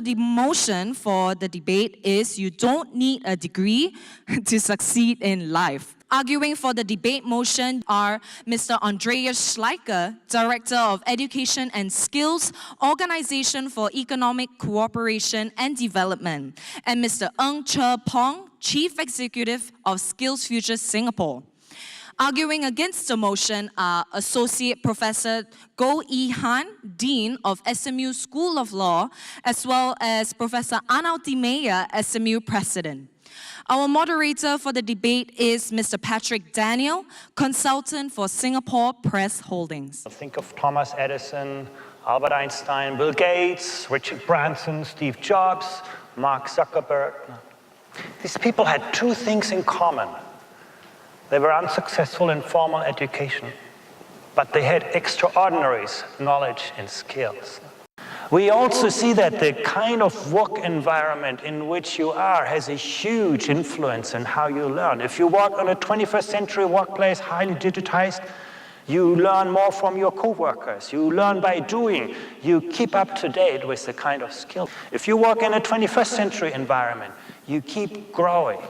The motion for the debate is you don't need a degree to succeed in life. Arguing for the debate motion are Mr. Andreas Schleicher, Director of Education and Skills, Organization for Economic Cooperation and Development, and Mr. Ng Che Pong, Chief Executive of Skills Future Singapore. Arguing against the motion are Associate Professor Goh Yi Han, Dean of SMU School of Law, as well as Professor Arnold Di Meyer, SMU President. Our moderator for the debate is Mr. Patrick Daniel, consultant for Singapore Press Holdings. Think of Thomas Edison, Albert Einstein, Bill Gates, Richard Branson, Steve Jobs, Mark Zuckerberg. These people had two things in common. They were unsuccessful in formal education, but they had extraordinary knowledge and skills. We also see that the kind of work environment in which you are has a huge influence on how you learn. If you work on a 21st century workplace, highly digitized, you learn more from your co-workers. You learn by doing. You keep up to date with the kind of skill. If you work in a 21st century environment, you keep growing.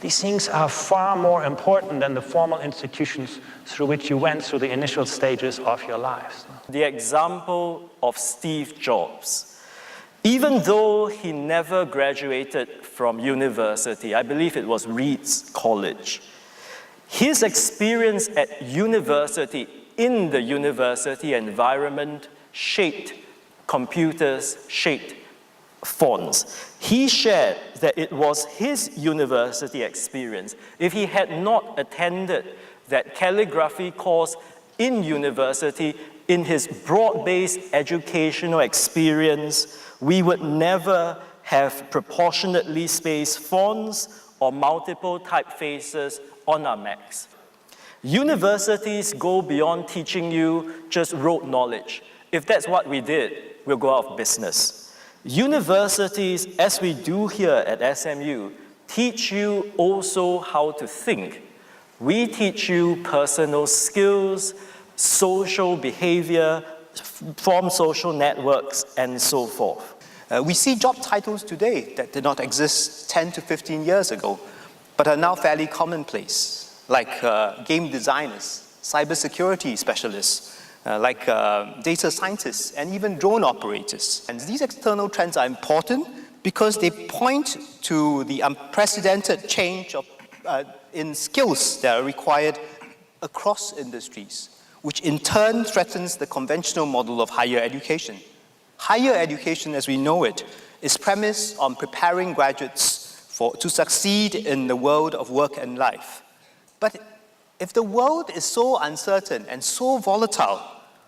These things are far more important than the formal institutions through which you went through the initial stages of your lives. The example of Steve Jobs. Even though he never graduated from university, I believe it was Reed's College, his experience at university, in the university environment, shaped computers, shaped fonts. He shared that it was his university experience. If he had not attended that calligraphy course in university, in his broad-based educational experience, we would never have proportionately spaced fonts or multiple typefaces on our Macs. Universities go beyond teaching you just rote knowledge. If that's what we did, we'll go out of business. Universities, as we do here at SMU, teach you also how to think. We teach you personal skills, social behavior, form social networks, and so forth. We see job titles today that did not exist 10 to 15 years ago, but are now fairly commonplace, like game designers, cybersecurity specialists, like data scientists, and even drone operators. And these external trends are important because they point to the unprecedented change in skills that are required across industries, which in turn threatens the conventional model of higher education. Higher education, as we know it, is premised on preparing graduates to succeed in the world of work and life. But if the world is so uncertain and so volatile,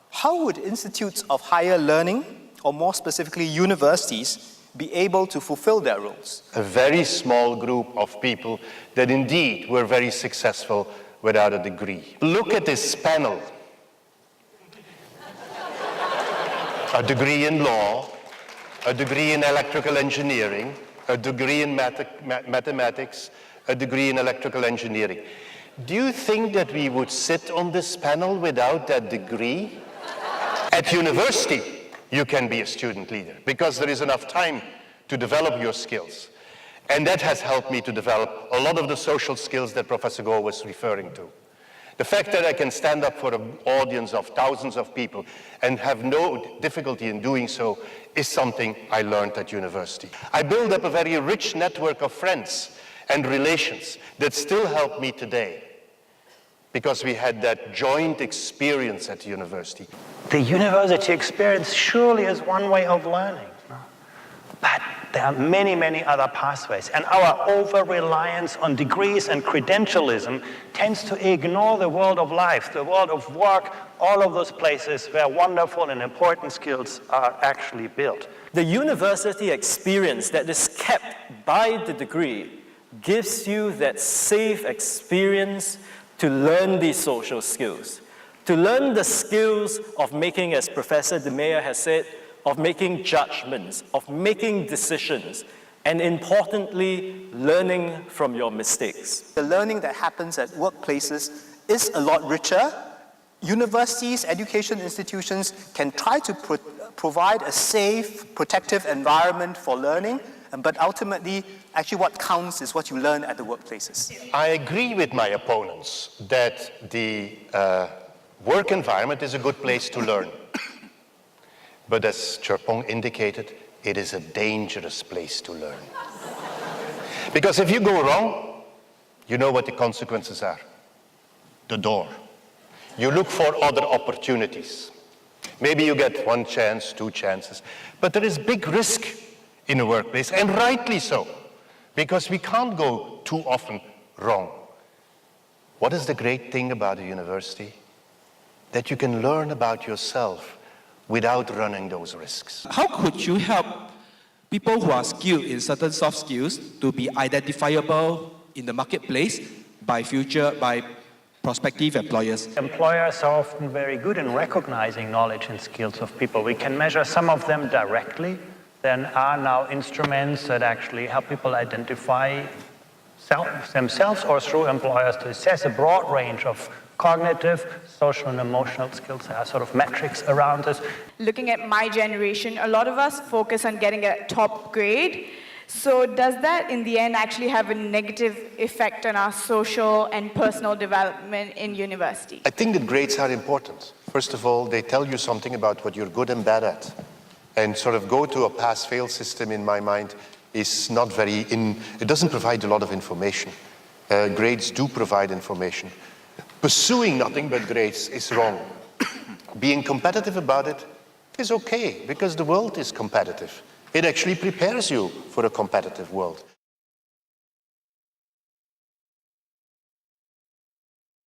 how would institutes of higher learning, or more specifically universities, be able to fulfill their roles? A very small group of people that indeed were very successful without a degree. Look at this panel. A degree in law, a degree in electrical engineering, a degree in mathematics, a degree in electrical engineering. Do you think that we would sit on this panel without that degree? At university, you can be a student leader because there is enough time to develop your skills. And that has helped me to develop a lot of the social skills that Professor Goh was referring to. The fact that I can stand up for an audience of thousands of people and have no difficulty in doing so is something I learned at university. I built up a very rich network of friends and relations that still help me today because we had that joint experience at university. The university experience surely is one way of learning, but there are many, many other pathways. And our over-reliance on degrees and credentialism tends to ignore the world of life, the world of work, all of those places where wonderful and important skills are actually built. The university experience that is kept by the degree gives you that safe experience to learn these social skills, to learn the skills of making, as Professor Di Meyer has said, of making judgments, of making decisions, and importantly, learning from your mistakes. The learning that happens at workplaces is a lot richer Universities, education institutions can try to provide a safe, protective environment for learning, but ultimately, actually what counts is what you learn at the workplaces. I agree with my opponents that the work environment is a good place to learn. But as Cherpong indicated, it is a dangerous place to learn. Because if you go wrong, you know what the consequences are. The door. You look for other opportunities. Maybe you get 1 chance, 2 chances, but there is big risk in a workplace, and rightly so, because we can't go too often wrong. What is the great thing about a university? That you can learn about yourself without running those risks. How could you help people who are skilled in certain soft skills to be identifiable in the marketplace by prospective employers? Employers are often very good in recognizing knowledge and skills of people. We can measure some of them directly. There are now instruments that actually help people identify themselves or through employers to assess a broad range of cognitive, social, and emotional skills. There are sort of metrics around this. Looking at my generation, a lot of us focus on getting a top grade. So does that, in the end, actually have a negative effect on our social and personal development in university? I think that grades are important. First of all, they tell you something about what you're good and bad at. And sort of go to a pass-fail system, in my mind, is not it doesn't provide a lot of information. Grades do provide information. Pursuing nothing but grades is wrong. Being competitive about it is okay, because the world is competitive. It actually prepares you for a competitive world.